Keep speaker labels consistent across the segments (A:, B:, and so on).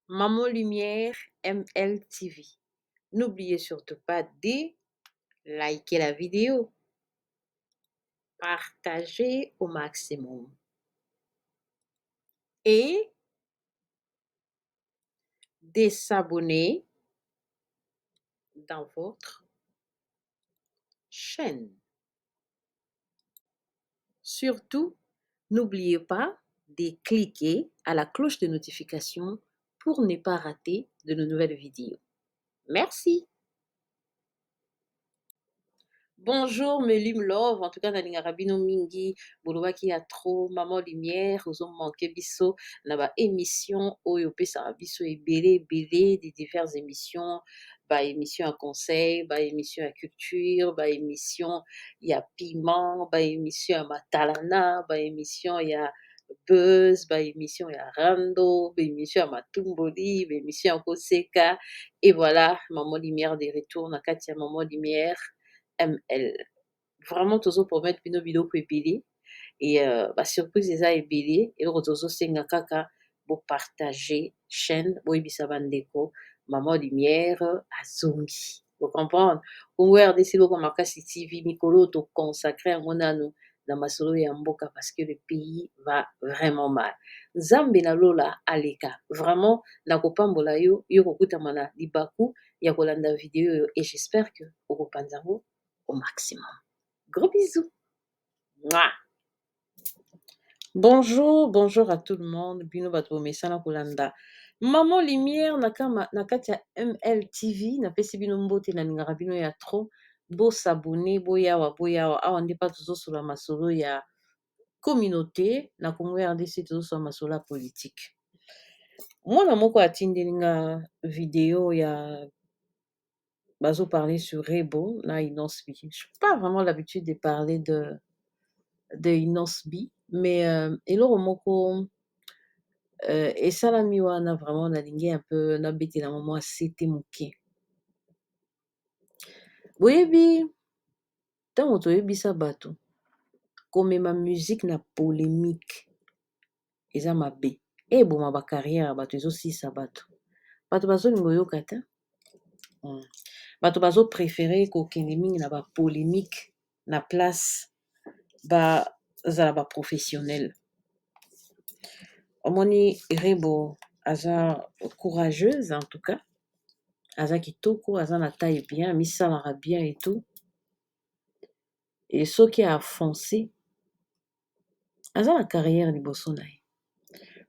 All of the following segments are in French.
A: Maman Lumière MLTV. N'oubliez surtout pas de liker la vidéo, partager au maximum et de s'abonner dans votre chaîne. Surtout, n'oubliez pas de cliquer à la cloche de notification pour ne pas rater de nos nouvelles vidéos. Merci. Bonjour, Melim Love. En tout cas, nalinga bino mingi, bolobaki ya trop, maman lumière, ozo manqué biso, na ba émission, oyo pesa biso ebele, de diverses émissions, ba émission à conseil, ba émission à culture, ba émission ya piment, ba émission à matalana, ba émission ya buzz, ba émission ya rando, ba émission à matumboli, ba émission à koseka. Et voilà, maman lumière de retour, na katia maman lumière. ML. Vraiment tozopromettre bino biloko ebele et basurprise eza ebele eloko tozosenga kaka bopartage chaîne boyebisa bandeko mama lumière azongi bocomprendre kongo rdc eloko makasi tv mikolo oyo toconsacre yango nano na masolo ya mboka parce que le pays va vraiment mal. Nzambe na lola aleka vraiment nakopambola yo yo kokutama na libaku ya kolanda video oyo et j'espère que okopanza yango au maximum. Gros bisous. Mouah. Bonjour, bonjour à tout le monde. Bino bato mesana kolanda. Maman Lumière na kati ya MLTV na pesi bino mbote na lingaka bino ya trop. Bo s'abonner, boyawa. Awa nde pa tozosola masolo ya communauté na Congo RDC tozosola masolo ya politique. Mwana moko atindeli nga video ya bazo parler sur Rebo na Inosbi. Je n'ai pas vraiment l'habitude de parler de Inosbi, mais eloko moko esalami wana vraiment nalingi un peu nabetela mwa sete moke. Boyebi ntango toyebisa bato komema musique na polémique eza mabe eboma bacarrière ya bato ezosilisa bato bazolinga oyoka te bato bazopréféré kokende mingi na bapolémique na place bazala baprofessionnel. Omoni Rebo aza courageuse en tout cas aza kitoko aza na taille bien misalaka bien et tout et soki afonce aza na carrière liboso na ye.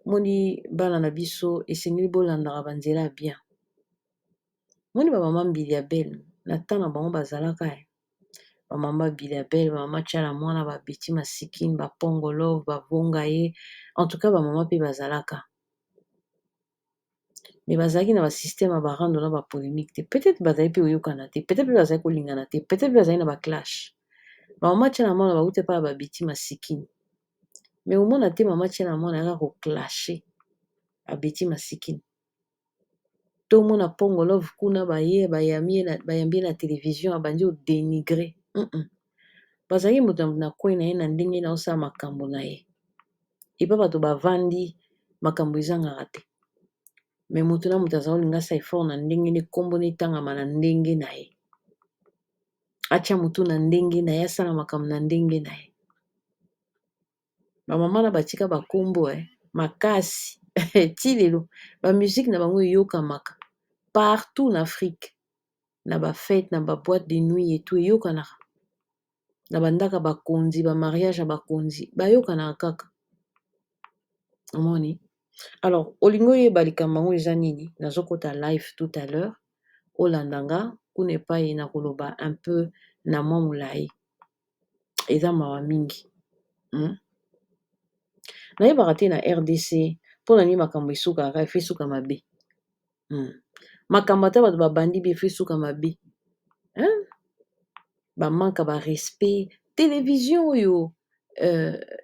A: Moni bana na biso esengeli bolandaka banzela ya bien. Moni bamama mbili ya belle na ntan na bango bazalaka bamama mbili ya belle bamama tiala mwana babeti masikini bapongolo bavonga ye en tout cas bamama mpe bazalaka mais bazalaki na basystème ya barando na bapolémique te peut-être bazali mpe oyokana te peut-être mpe bazali kolingana te peut-être mpe bazali na baclash bamama tiala mwana bauti epa babeti masikini mais omona te mama tiala mwana yaka koclashe abeti masikini tomona pongo love kuna bayambi na télévision abandi odénigre bazalaki moto na kwei na ye na ndenge na osala makambo na ye epa bato bavandi makambo ezangaka te me moto na moto azala olinga sa effort na ndenge ne nkombo netangama na ndenge na ye atia motu na ndenge na ye asala makambo na ndenge na ye bamama na batika bakombo makasi ti lelo bamusike na bango eyokamaka partout na Afrique na bafete na baboîte de nuit etu eyokanaka na bandaka bakonzi bamariage ya bakonzi bayokanaka kaka omoni. Alors olingi oyeba likambo yango eza nini nazokota live tout à l'heure olandanga kuna epai na koloba un peu na mwa molai eza mawa mingi nayebaka te na RDC mpona nini makambo esukaka efe suka mabe makambo ata bato babandi bi efe suka mabe bamanka barespect télévision oyo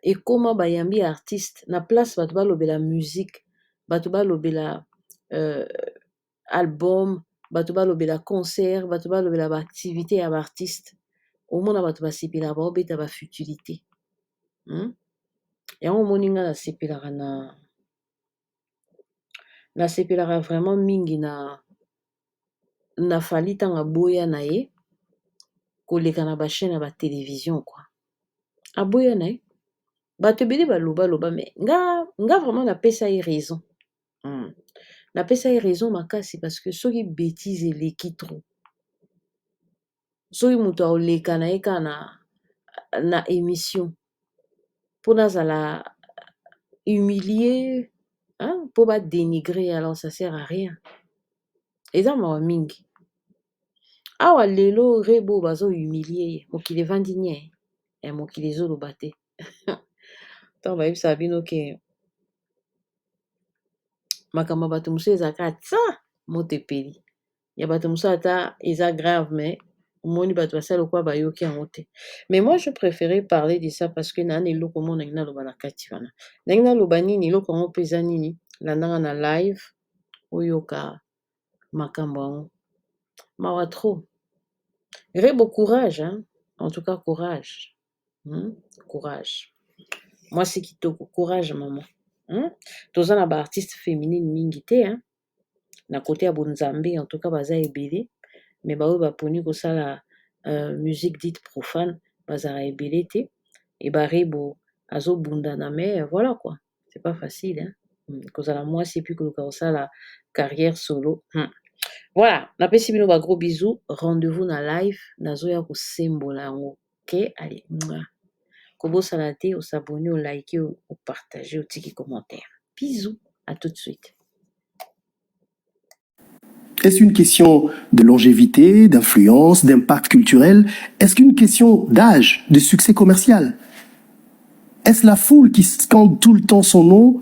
A: ekoma bayambi artiste na place bato balobela musique bato balobela album bato balobela concert bato balobela baactivité ya baartiste omona bato basepelaka baobeta bafutilité yango omoni nga nasepelaka nasepelaka vraiment mingi na Fally ntango aboya na ye koleka na bachaîne ya batélévision kwa. Aboya na ye bato ebele baloba me nga vraiment napesa ye raison. Napesa ye raison makasi parce que soki bêtise eleki trop, soki moto aoleka na ye kaka na émission mpona azala humilié mpo badénigrer, alors ça sert à rien. Eza mawa mingi. Awa lelo rebo bazohumilie ye mokili evandi nye mokili ezoloba te. Ntango bayebisaka bino ke makambo ya bato mosusu ezalaka ata moto epeli, ya bato mosusu ata eza grave mais omoni bato basala lokwa bayoki yango te. Mais moi je préférais parler de ça parce que nana eloko moko ndenge naloba na kati wana, ndenge naloba nini eloko yango mpe eza nini, landanga na live oyoka makambo yango mawa trop. Rebo courage, en tout cas courage. Courage. Moi c'est kitoko, courage maman. Toza na ba artiste féminine mingi te na côté ya bonzambe, en tout cas baza ebele, mais baoyo baponi kosala musique dite profane bazala ebele te, et barebo azobunda na mais voilà quoi, c'est pas facile kozala mwasi et puis koluka kosala carrière solo. Voilà, napesi bino ba gros bisous, rendez-vous na live nazoya kosembola yango. OK, allez. Kobosala te, osabone, o like, o partager, o tiki commentaire. Bisous, à tout de suite.
B: Est-ce une question de longévité, d'influence, d'impact culturel? Est-ce qu'une question d'âge, de succès commercial? Est-ce la foule qui scande tout le temps son nom,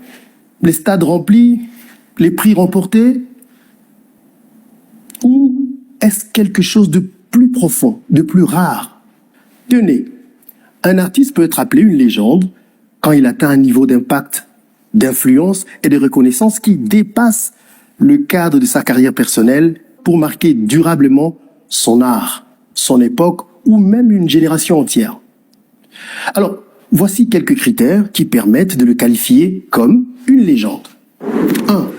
B: les stades remplis, les prix remportés? Ou est-ce quelque chose de plus profond, de plus rare? Tenez, un artiste peut être appelé une légende quand il atteint un niveau d'impact, d'influence et de reconnaissance qui dépasse le cadre de sa carrière personnelle pour marquer durablement son art, son époque ou même une génération entière. Alors, voici quelques critères qui permettent de le qualifier comme une légende. 1.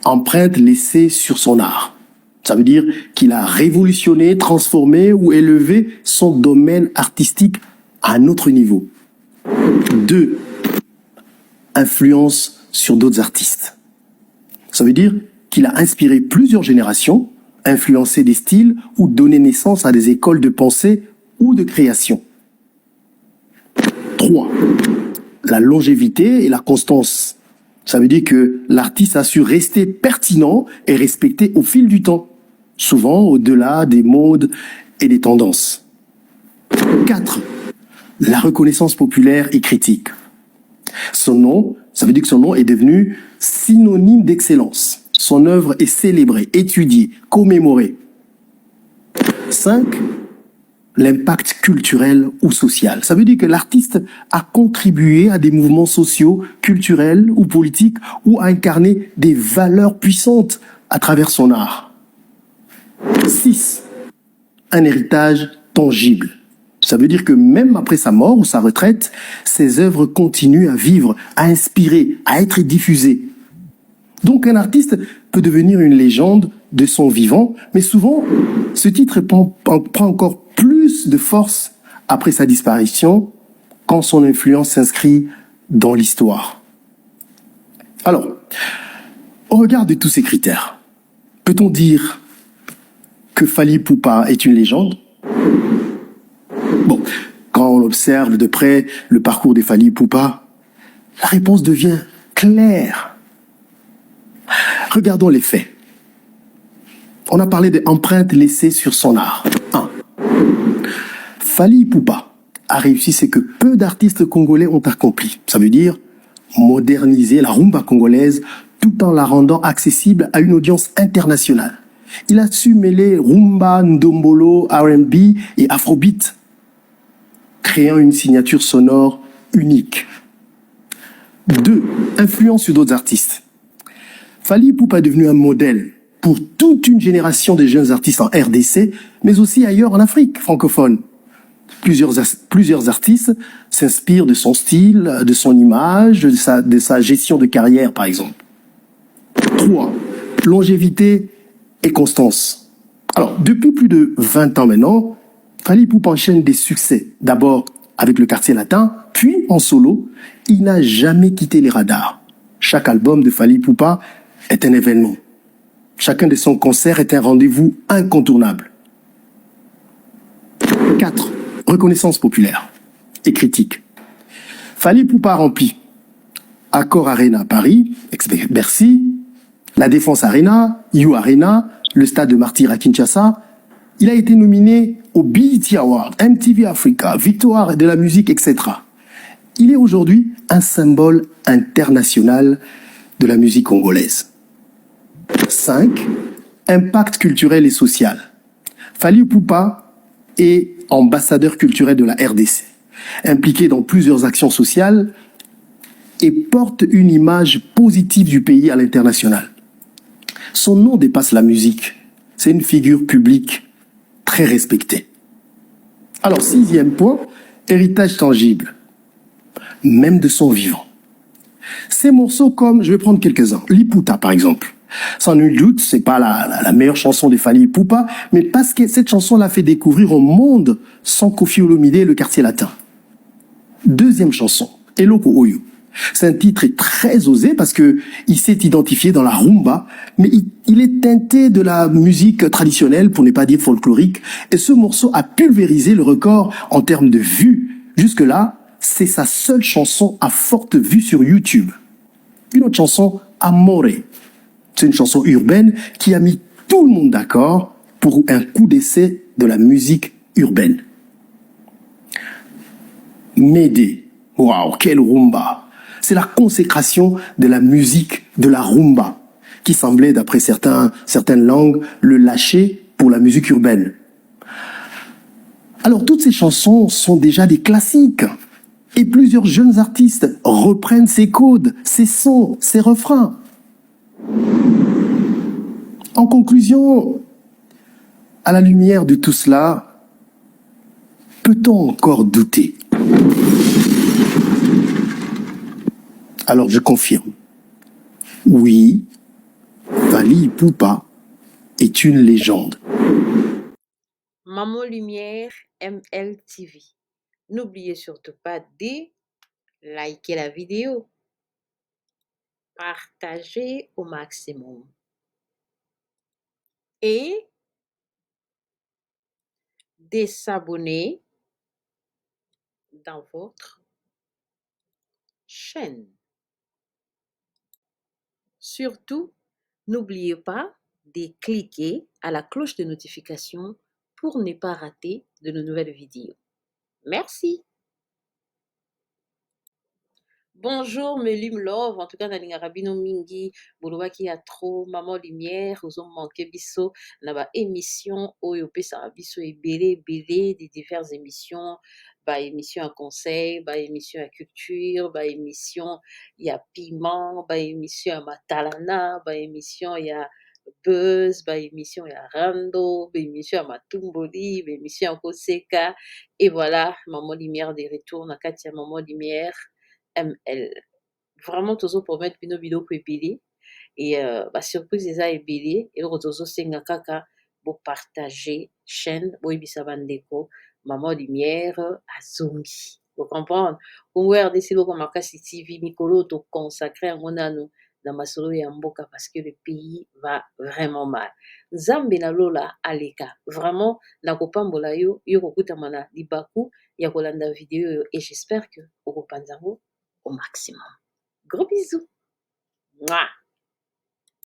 B: Empreinte laissée sur son art. Ça veut dire qu'il a révolutionné, transformé ou élevé son domaine artistique à un autre niveau. 2. Influence sur d'autres artistes. Ça veut dire qu'il a inspiré plusieurs générations, influencé des styles ou donné naissance à des écoles de pensée ou de création. 3. La longévité et la constance. Ça veut dire que l'artiste a su rester pertinent et respecté au fil du temps, souvent au-delà des modes et des tendances. 4. La reconnaissance populaire et critique. Son nom, ça veut dire que son nom est devenu synonyme d'excellence. Son œuvre est célébrée, étudiée, commémorée. 5. L'impact culturel ou social. Ça veut dire que l'artiste a contribué à des mouvements sociaux, culturels ou politiques ou a incarné des valeurs puissantes à travers son art. 6. Un héritage tangible. Ça veut dire que même après sa mort ou sa retraite, ses œuvres continuent à vivre, à inspirer, à être diffusées. Donc un artiste peut devenir une légende de son vivant, mais souvent, ce titre prend encore plus de force après sa disparition, quand son influence s'inscrit dans l'histoire. Alors, au regard de tous ces critères, peut-on dire que Fally Ipupa est une légende? Bon, quand on observe de près le parcours de Fally Ipupa, la réponse devient claire. Regardons les faits. On a parlé des empreintes laissées sur son art. 1. Fally Ipupa a réussi ce que peu d'artistes congolais ont accompli. Ça veut dire moderniser la rumba congolaise tout en la rendant accessible à une audience internationale. Il a su mêler rumba, ndombolo, R&B et afrobeat, créant une signature sonore unique. 2. Influence sur d'autres artistes. Fally Ipupa est devenu un modèle pour toute une génération de jeunes artistes en RDC, mais aussi ailleurs en Afrique francophone. Plusieurs artistes s'inspirent de son style, de son image, de sa gestion de carrière, par exemple. 3. Longévité et constance. Alors, depuis plus de 20 ans maintenant, Fally Ipupa enchaîne des succès. D'abord avec le Quartier Latin, puis en solo. Il n'a jamais quitté les radars. Chaque album de Fally Ipupa est un événement. Chacun de son concerts est un rendez-vous incontournable. 4. Reconnaissance populaire et critique. Fally Ipupa remplit Accor Arena à Paris, ex-Bercy, la Défense Arena, You Arena, le stade de Martyrs à Kinshasa. Il a été nominé au BET Award, MTV Africa, Victoire de la musique, etc. Il est aujourd'hui un symbole international de la musique congolaise. 5. Impact culturel et social. Fally Ipupa est ambassadeur culturel de la RDC, impliqué dans plusieurs actions sociales et porte une image positive du pays à l'international. Son nom dépasse la musique. C'est une figure publique très respectée. Alors, 6e point, héritage tangible, même de son vivant. Ces morceaux comme, je vais prendre quelques-uns, Liputa par exemple. Sans nul doute, c'est pas la meilleure chanson de Fally Ipupa, mais parce que cette chanson l'a fait découvrir au monde sans Koffi Olomide et le Quartier Latin. 2e chanson, Eloko Oyo. C'est un titre très osé parce que il s'est identifié dans la rumba, mais il est teinté de la musique traditionnelle, pour ne pas dire folklorique, et ce morceau a pulvérisé le record en termes de vues. Jusque-là, c'est sa seule chanson à forte vue sur YouTube. Une autre chanson, Amore. C'est une chanson urbaine qui a mis tout le monde d'accord pour un coup d'essai de la musique urbaine. Médée. Waouh, quelle rumba! C'est la consécration de la musique de la rumba, qui semblait, d'après certaines langues, le lâcher pour la musique urbaine. Alors, toutes ces chansons sont déjà des classiques. Et plusieurs jeunes artistes reprennent ces codes, ces sons, ces refrains. En conclusion, à la lumière de tout cela, peut-on encore douter? Alors je confirme. Oui, Fally Ipupa est une légende.
A: Maman Lumière MLTV. N'oubliez surtout pas de liker la vidéo, partager au maximum et de s'abonner dans votre chaîne. Surtout, n'oubliez pas de cliquer à la cloche de notification pour ne pas rater de nos nouvelles vidéos. Merci. Bonjour, Melim Love. En tout cas, nalinga rabino mingi, bolobaki ya trop, maman lumière, ozo manque biso, na ba émission, oyo pesa biso ebele, des diverses émissions, ba émission à conseil, ba émission à culture, ba émission ya piment, ba émission à matalana, ba émission ya buzz, ba émission ya rando, ba émission à matumboli, ba émission à koseka. Et voilà, maman lumière de retour, na katia maman lumière. ML. Vraiment, toujours promettre bino biloko ebele et surprise eza ebele eloko tozosenga kaka bopartage chaîne boyebisa bandeko mama lumière azongi bocomprendre kongo rdc eloko makasi tv mikolo oyo toconsacre yango nano na masolo ya mboka parce que le pays va vraiment mal. Nzambe na lola aleka vraiment nakopambola yo yo kokutama na libaku ya kolanda video oyo et j'espère que okopanza yango au maximum. Gros bisous. Mouah.